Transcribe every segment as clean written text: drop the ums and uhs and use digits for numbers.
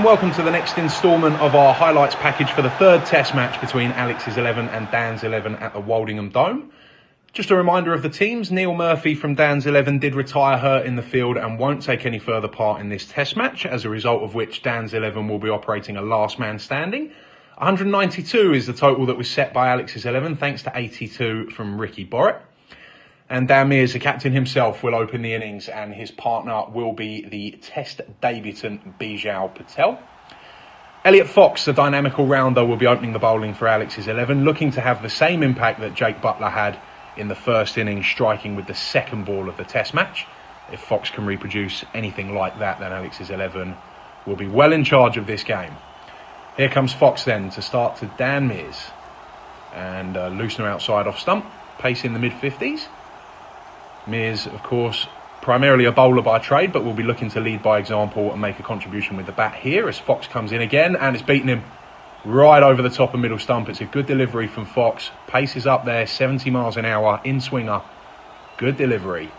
And welcome to the next instalment of our highlights package for the third test match between Alex's 11 and Dan's 11 at the Woldingham Dome. Just a reminder of the teams. Neil Murphy from Dan's 11 did retire hurt in the field and won't take any further part in this test match, as a result of which Dan's 11 will be operating a last man standing. 192 is the total that was set by Alex's 11, thanks to 82 from Ricky Borrett. And Dan Mears, the captain himself, will open the innings, and his partner will be the test debutant Patel. Elliot Fox, the dynamic all-rounder, will be opening the bowling for Alex's 11, looking to have the same impact that Jake Butler had in the first innings, striking with the second ball of the test match. If Fox can reproduce anything like that, then Alex's 11 will be well in charge of this game. Here comes Fox then to start to Dan Mears. And loosener outside off stump, pace in the mid-50s. Mears, of course, primarily a bowler by trade, but will be looking to lead by example and make a contribution with the bat here as Fox comes in again, and it's beaten him right over the top of middle stump. It's a good delivery from Fox. Pace is up there, 70 miles an hour, in swinger. Good delivery.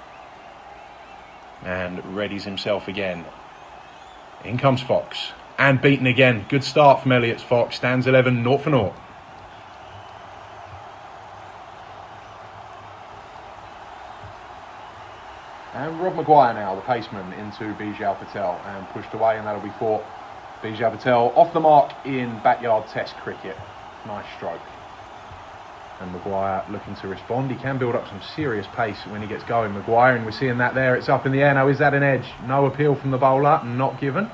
And readies himself again. In comes Fox. And beaten again. Good start from Elliot Fox. Stands 11, 0 for 0. And Rob Maguire now, the paceman, into Patel, and pushed away, and that'll be for Patel off the mark in backyard test cricket. Nice stroke. And Maguire looking to respond. He can build up some serious pace when he gets going, Maguire, and we're seeing that there. It's up in the air. Now, is that an edge? No appeal from the bowler, not given.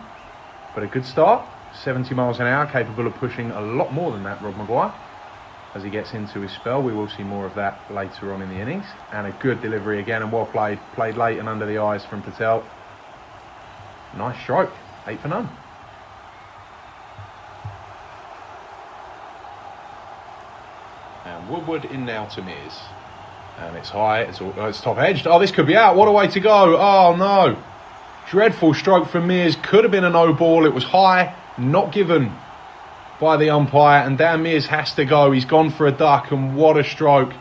But a good start. 70 miles an hour, capable of pushing a lot more than that, Rob Maguire. As he gets into his spell, we will see more of that later on in the innings. And a good delivery again, and well played. Played late and under the eyes from Patel. Nice stroke. 8 for none. And Woodward in now to Mears. And it's high. It's top edged. Oh, this could be out. What a way to go. Oh, no. Dreadful stroke from Mears. Could have been a no ball. It was high. Not given by the umpire, and Dan Mears has to go. He's gone for a duck, and what a stroke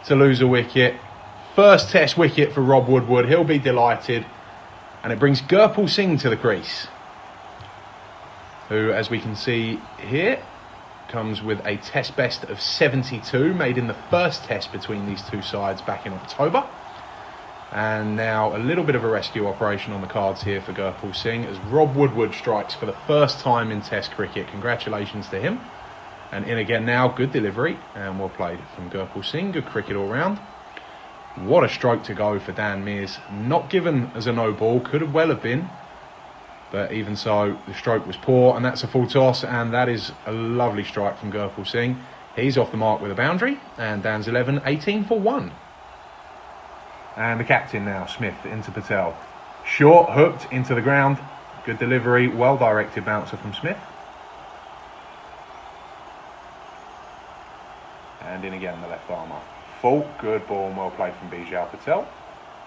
to lose a wicket. First test wicket for Rob Woodward. He'll be delighted. And it brings Gurpal Singh to the crease, who, as we can see here, comes with a test best of 72, made in the first test between these two sides back in October. And now a little bit of a rescue operation on the cards here for Gurpal Singh as Rob Woodward strikes for the first time in Test cricket. Congratulations to him. And in again now, good delivery and well played from Gurpal Singh. Good cricket all round. What a stroke to go for Dan Mears. Not given as a no ball, could have well have been. But even so, the stroke was poor, and that's a full toss, and that is a lovely strike from Gurpal Singh. He's off the mark with a boundary, and Dan's 11, 18 for 1. And the captain now, Smith, into Patel. Short, hooked, into the ground. Good delivery, well-directed bouncer from Smith. And in again, the left armour. Full, good ball and well played from Patel.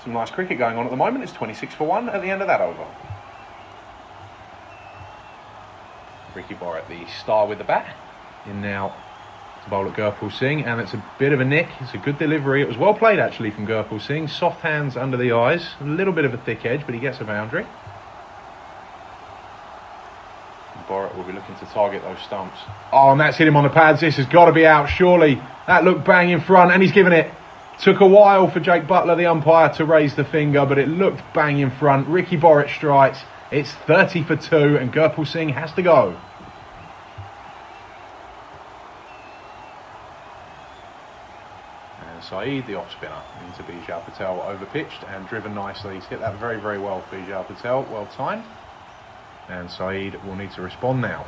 Some nice cricket going on at the moment. It's 26 for 1 at the end of that over. Ricky Borrett, the star with the bat. In now to bowl at Gurpal Singh, and it's a bit of a nick. It's a good delivery. It was well played actually from Gurpal Singh. Soft hands under the eyes, a little bit of a thick edge, but he gets a boundary. Borrett will be looking to target those stumps. Oh, and that's hit him on the pads. This has got to be out, surely. That looked bang in front, and he's given it. Took a while for Jake Butler, the umpire, to raise the finger, but it looked bang in front. Ricky Borrett strikes. It's 30 for 2, and Gurpal Singh has to go. Saeed, the off spinner, into Patel, over pitched and driven nicely. He's hit that very, very well for Patel, well timed. And Saeed will need to respond now.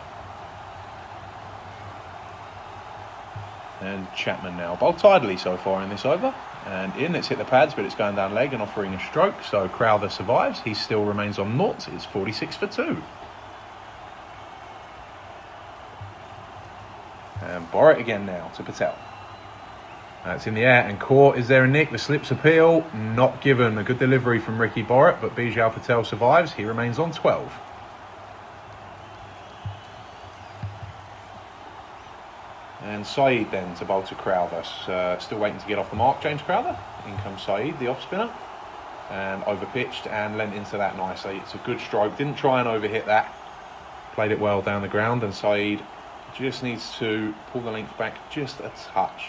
And Chapman now bowled tidily so far in this over. And in, it's hit the pads, but it's going down leg and offering a stroke. So Crowther survives. He still remains on naught. It's 46 for 2. And Borrett again now to Patel. That's in the air and caught. Is there a nick? The slips appeal. Not given. A good delivery from Ricky Borrett, but Patel survives. He remains on 12. And Saeed then to bowl to Crowther. Still waiting to get off the mark, James Crowther. In comes Saeed, the off spinner. And over pitched and lent into that nicely. It's a good stroke. Didn't try and overhit that. Played it well down the ground, and Saeed just needs to pull the length back just a touch.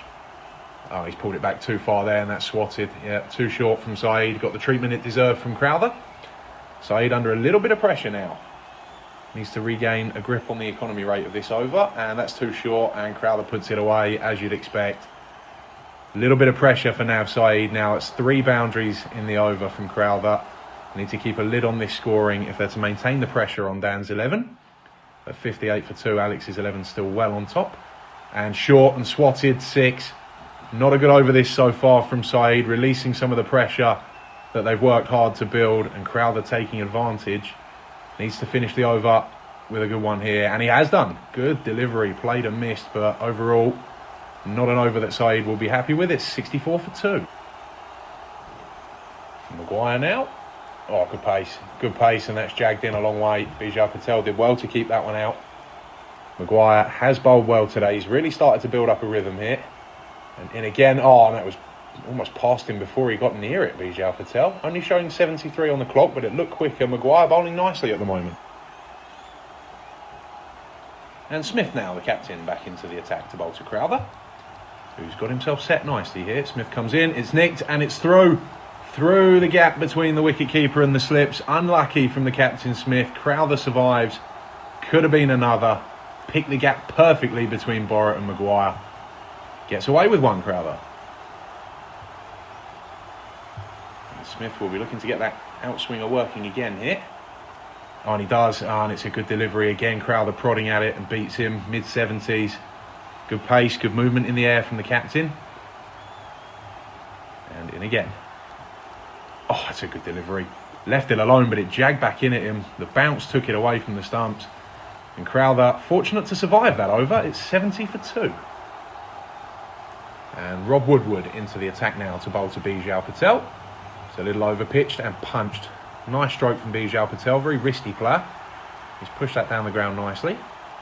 Oh, he's pulled it back too far there, and that's swatted. Yeah, too short from Saeed. Got the treatment it deserved from Crowther. Saeed under a little bit of pressure now. Needs to regain a grip on the economy rate of this over, and that's too short, and Crowther puts it away, as you'd expect. A little bit of pressure for Nav Saeed now. It's 3 boundaries in the over from Crowther. Need to keep a lid on this scoring if they're to maintain the pressure on Dan's 11. At 58 for 2, Alex's 11 still well on top. And short and swatted 6. Not a good over this so far from Saeed, releasing some of the pressure that they've worked hard to build, and Crowther taking advantage. Needs to finish the over with a good one here, and he has done. Good delivery, played and missed, but overall, not an over that Saeed will be happy with. It's 64 for 2. Maguire now. Oh, good pace, and that's jagged in a long way. Bijal Patel did well to keep that one out. Maguire has bowled well today. He's really started to build up a rhythm here. And in again, and that was almost past him before he got near it, Bijal Patel. Only showing 73 on the clock, but it looked quicker. Maguire bowling nicely at the moment. And Smith now, the captain, back into the attack to bowl to Crowther, who's got himself set nicely here. Smith comes in, it's nicked, and it's through the gap between the wicketkeeper and the slips. Unlucky from the captain, Smith. Crowther survives. Could have been another. Picked the gap perfectly between Borrett and Maguire. Gets away with one, Crowther. And Smith will be looking to get that outswinger working again here. Oh, and he does. Oh, and it's a good delivery again. Crowther prodding at it and beats him. Mid-70s. Good pace, good movement in the air from the captain. And in again. Oh, that's a good delivery. Left it alone, but it jagged back in at him. The bounce took it away from the stumps. And Crowther, fortunate to survive that over. It's 70 for 2. And Rob Woodward into the attack now to bowl to Bijal Patel. It's a little over pitched and punched. Nice stroke from Bijal Patel. Very wristy player. He's pushed that down the ground nicely.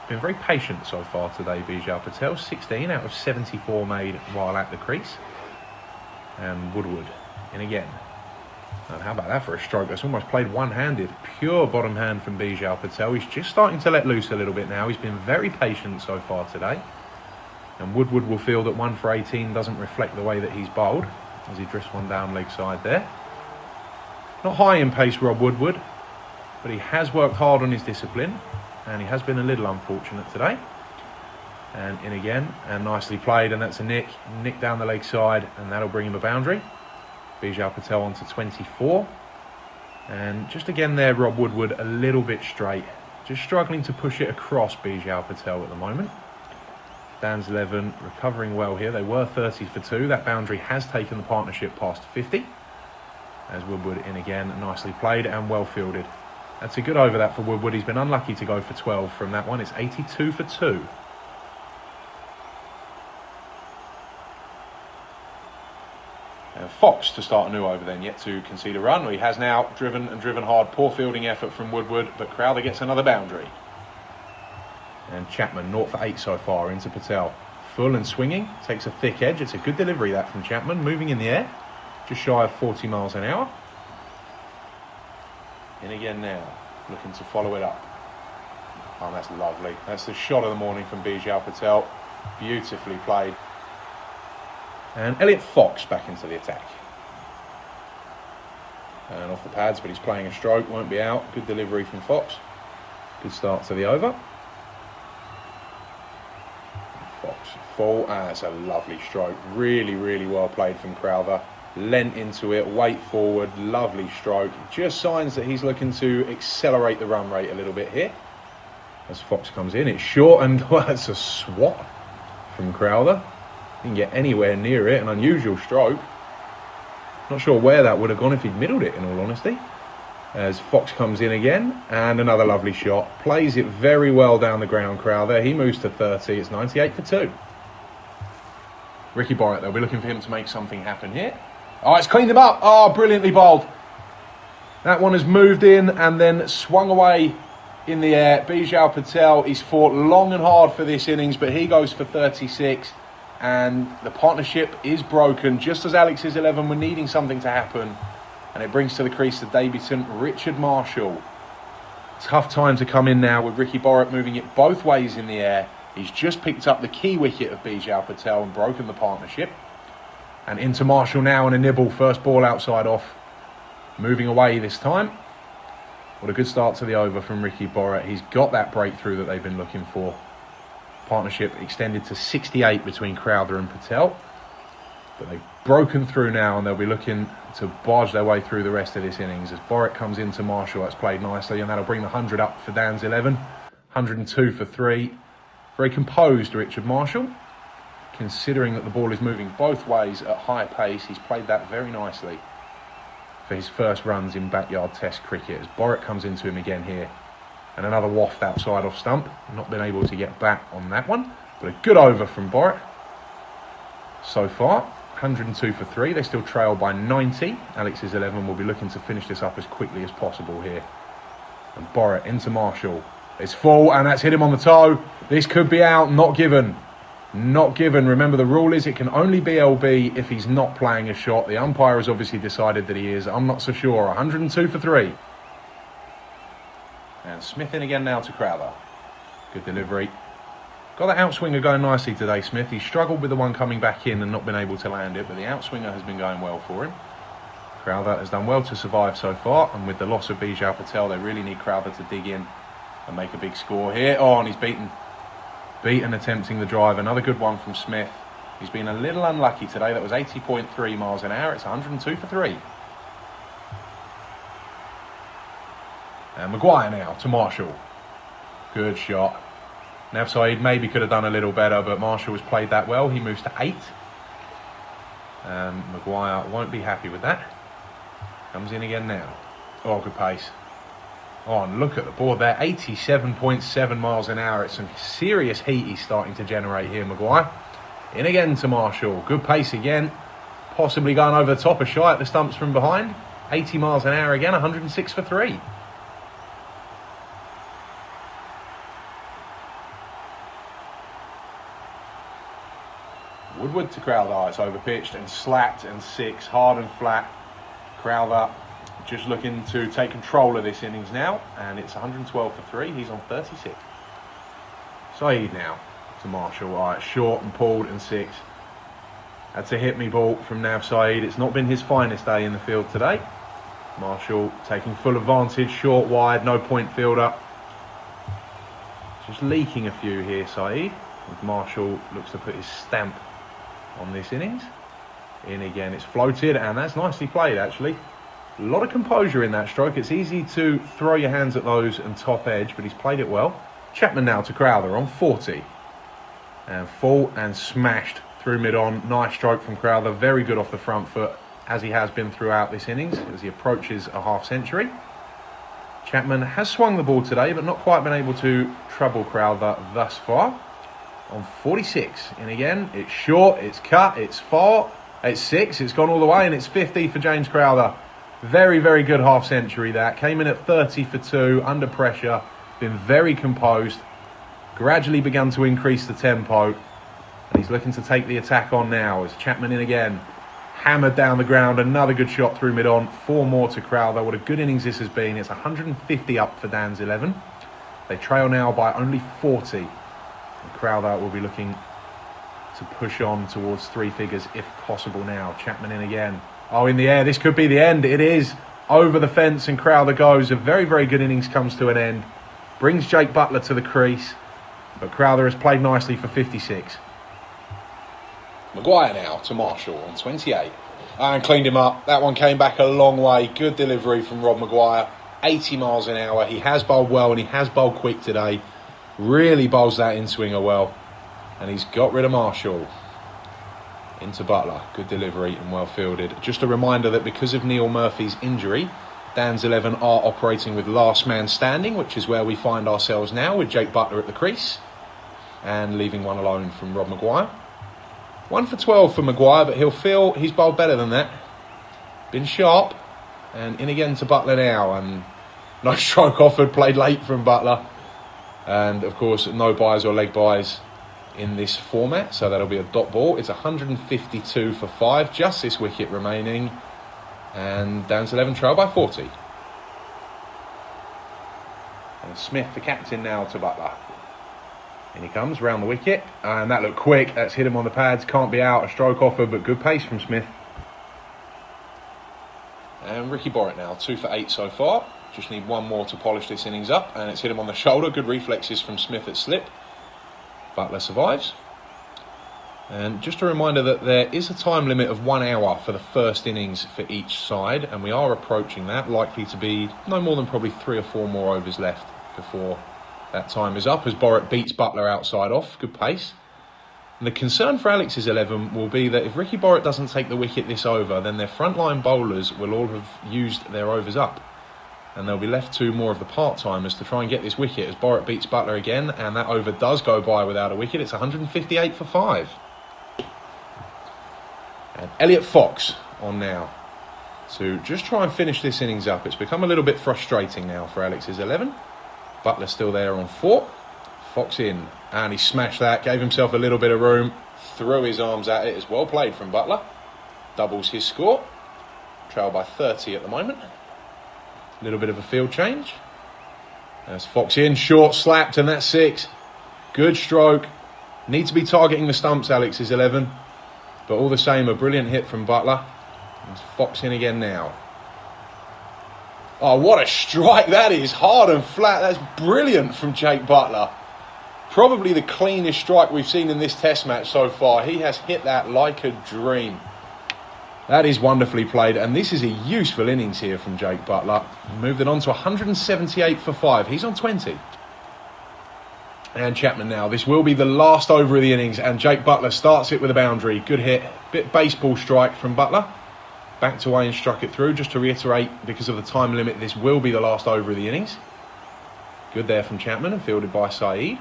Been very patient so far today, Bijal Patel. 16 out of 74 made while at the crease. And Woodward in again. And how about that for a stroke? That's almost played one-handed. Pure bottom hand from Bijal Patel. He's just starting to let loose a little bit now. He's been very patient so far today. And Woodward will feel that 1 for 18 doesn't reflect the way that he's bowled, as he drifts one down leg side there. Not high in pace, Rob Woodward, but he has worked hard on his discipline, and he has been a little unfortunate today. And in again, and nicely played, and that's a nick down the leg side, and that'll bring him a boundary. Bijal Patel on to 24. And just again there, Rob Woodward a little bit straight. Just struggling to push it across Bijal Patel at the moment. Dan's 11 recovering well here. They were 30 for 2. That boundary has taken the partnership past 50. As Woodward in again, nicely played and well fielded. That's a good over that for Woodward. He's been unlucky to go for 12 from that one. It's 82 for 2. Fox to start a new over then, yet to concede a run. He has now driven hard. Poor fielding effort from Woodward, but Crowther gets another boundary. And Chapman, 0 for 8 so far into Patel. Full and swinging, takes a thick edge. It's a good delivery that from Chapman, moving in the air, just shy of 40 miles an hour. In again now, looking to follow it up. Oh, that's lovely. That's the shot of the morning from Bijal Patel. Beautifully played. And Elliot Fox back into the attack. And off the pads, but he's playing a stroke, won't be out. Good delivery from Fox. Good start to the over. Fox full. That's a lovely stroke. Really, really well played from Crowther. Lent into it, weight forward, lovely stroke. Just signs that he's looking to accelerate the run rate a little bit here. As Fox comes in, it's short, and well, that's a swat from Crowther. Didn't get anywhere near it, an unusual stroke. Not sure where that would have gone if he'd middled it, in all honesty. As Fox comes in again, and another lovely shot. Plays it very well down the ground, Crowther. He moves to 30, it's 98 for 2. Ricky Borrett, they'll be looking for him to make something happen here. Oh, it's cleaned him up. Oh, brilliantly bowled. That one has moved in and then swung away in the air. Bijal Patel, he's fought long and hard for this innings, but he goes for 36. And the partnership is broken, just as Alex's 11 were needing something to happen. And it brings to the crease the debutant Richard Marshall. Tough time to come in now with Ricky Borat moving it both ways in the air. He's just picked up the key wicket of Patel and broken the partnership. And into Marshall now and a nibble. First ball outside off. Moving away this time. What a good start to the over from Ricky Borat. He's got that breakthrough that they've been looking for. Partnership extended to 68 between Crowther and Patel. But they've broken through now and they'll be looking to barge their way through the rest of this innings. As Borat comes into Marshall, that's played nicely, and that'll bring the 100 up for Dan's 11. 102 for 3. Very composed, Richard Marshall. Considering that the ball is moving both ways at high pace, he's played that very nicely for his first runs in backyard test cricket. As Borat comes into him again here. And another waft outside off stump. Not been able to get back on that one. But a good over from Borat so far. 102 for 3. They still trail by 90. Alex's 11 will be looking to finish this up as quickly as possible here. And Borat into Marshall. It's full and that's hit him on the toe. This could be out. Not given. Not given. Remember, the rule is it can only be LB if he's not playing a shot. The umpire has obviously decided that he is. I'm not so sure. 102 for 3. And Smith in again now to Crowther. Good delivery. Got that outswinger going nicely today, Smith. He struggled with the one coming back in and not been able to land it, but the outswinger has been going well for him. Crowther has done well to survive so far, and with the loss of Patel, they really need Crowther to dig in and make a big score here. Oh, and he's beaten attempting the drive. Another good one from Smith. He's been a little unlucky today. That was 80.3 miles an hour. It's 102 for 3. And Maguire now to Marshall. Good shot. Nav Saeed maybe could have done a little better, but Marshall has played that well. He moves to 8. Maguire won't be happy with that. Comes in again now. Oh, good pace. Oh, and look at the board there. 87.7 miles an hour. It's some serious heat he's starting to generate here, Maguire. In again to Marshall. Good pace again. Possibly going over the top of shy at the stumps from behind. 80 miles an hour again. 106 for 3. Woodward to Crowther. It's overpitched and slapped and 6. Hard and flat. Crowther just looking to take control of this innings now. And it's 112 for 3. He's on 36. Saeed now to Marshall. All right, short and pulled and 6. That's a hit me ball from Nav Saeed. It's not been his finest day in the field today. Marshall taking full advantage. Short, wide, no point fielder. Just leaking a few here, Saeed. With Marshall looks to put his stamp on this innings. In again, it's floated, and that's nicely played actually. A lot of composure in that stroke. It's easy to throw your hands at those and top edge, but he's played it well. Chapman now to Crowther on 40. And full and smashed through mid-on. Nice stroke from Crowther. Very good off the front foot, as he has been throughout this innings, as he approaches a half century. Chapman has swung the ball today, but not quite been able to trouble Crowther thus far. On 46, and again, it's short, it's cut, it's far, it's 6, it's gone all the way, and it's 50 for James Crowther. Very, very good half century that. Came in at 30 for 2, under pressure, been very composed, gradually begun to increase the tempo, and he's looking to take the attack on now as Chapman in again. Hammered down the ground, another good shot through mid-on, 4 more to Crowther. What a good innings this has been. It's 150 up for Dan's 11. They trail now by only 40. Crowther will be looking to push on towards 3 figures if possible now. Chapman in again. Oh, in the air. This could be the end. It is. Over the fence and Crowther goes. A very, very good innings comes to an end. Brings Jake Butler to the crease. But Crowther has played nicely for 56. Maguire now to Marshall on 28. And cleaned him up. That one came back a long way. Good delivery from Rob Maguire. 80 miles an hour. He has bowled well and he has bowled quick today. Really bowls that in-swinger well. And he's got rid of Marshall. Into Butler. Good delivery and well fielded. Just a reminder that because of Neil Murphy's injury, Dan's 11 are operating with last man standing, which is where we find ourselves now, with Jake Butler at the crease. And leaving one alone from Rob Maguire. 1 for 12 for Maguire, but he'll feel he's bowled better than that. Been sharp. And in again to Butler now. And no stroke offered, played late from Butler. And of course, no buys or leg buys in this format, so that'll be a dot ball. It's 152 for 5, just this wicket remaining. And Dan's 11 trail by 40. And Smith, the captain, now to Butler. In he comes, round the wicket. And that looked quick. That's hit him on the pads. Can't be out. A stroke offer, but good pace from Smith. And Ricky Borrett now, 2 for 8 so far. Just need one more to polish this innings up. And it's hit him on the shoulder. Good reflexes from Smith at slip. Butler survives. And just a reminder that there is a time limit of 1 hour for the first innings for each side, and we are approaching that, likely to be no more than probably 3 or 4 more overs left before that time is up, as Borrett beats Butler outside off. Good pace. And the concern for Alex's 11 will be that if Ricky Borrett doesn't take the wicket this over, then their frontline bowlers will all have used their overs up, and they'll be left to more of the part-timers to try and get this wicket, as Borrett beats Butler again, and that over does go by without a wicket. It's 158 for 5. And Elliot Fox on now to just try and finish this innings up. It's become a little bit frustrating now for Alex's 11. Butler still there on 4. Fox in, and he smashed that, gave himself a little bit of room, threw his arms at it. It's well played from Butler. Doubles his score. Trail by 30 at the moment. A little bit of a field change. There's Fox in, short, slapped, and that's 6. Good stroke. Need to be targeting the stumps, Alex's 11. But all the same, a brilliant hit from Butler. There's Fox in again now. Oh, what a strike that is. Hard and flat. That's brilliant from Jake Butler. Probably the cleanest strike we've seen in this test match so far. He has hit that like a dream. That is wonderfully played. And this is a useful innings here from Jake Butler. Moved it on to 178 for 5. He's on 20. And Chapman now. This will be the last over of the innings, and Jake Butler starts it with a boundary. Good hit. Bit baseball strike from Butler. Backed away and struck it through. Just to reiterate, because of the time limit, this will be the last over of the innings. Good there from Chapman and fielded by Saeed.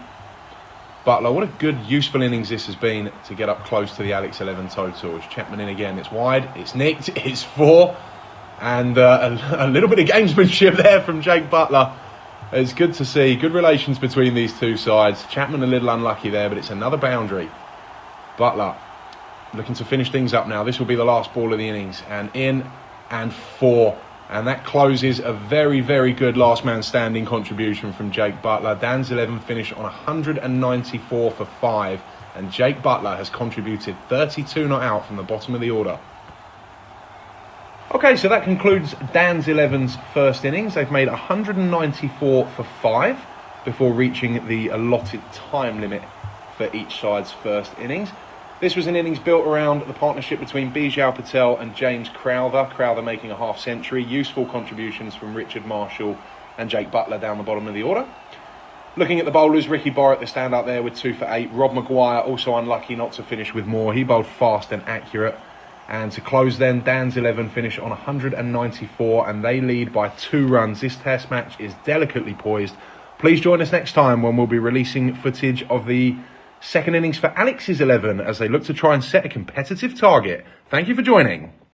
Butler, what a good, useful innings this has been to get up close to the Alex 11 total. As Chapman in again. It's wide. It's nicked. It's 4. And a little bit of gamesmanship there from Jake Butler. It's good to see. Good relations between these two sides. Chapman a little unlucky there, but it's another boundary. Butler looking to finish things up now. This will be the last ball of the innings. And in and 4. And that closes a very, very good last man standing contribution from Jake Butler. Dan's 11 finished on 194 for 5. And Jake Butler has contributed 32 not out from the bottom of the order. Okay, so that concludes Dan's 11's first innings. They've made 194 for 5 before reaching the allotted time limit for each side's first innings. This was an innings built around the partnership between Bijal Patel and James Crowther. Crowther making a half century. Useful contributions from Richard Marshall and Jake Butler down the bottom of the order. Looking at the bowlers, Ricky Borrett, the standout there with 2 for 8. Rob Maguire also unlucky not to finish with more. He bowled fast and accurate. And to close then, Dan's 11 finish on 194 and they lead by 2 runs. This test match is delicately poised. Please join us next time when we'll be releasing footage of the second innings for Alex's 11 as they look to try and set a competitive target. Thank you for joining.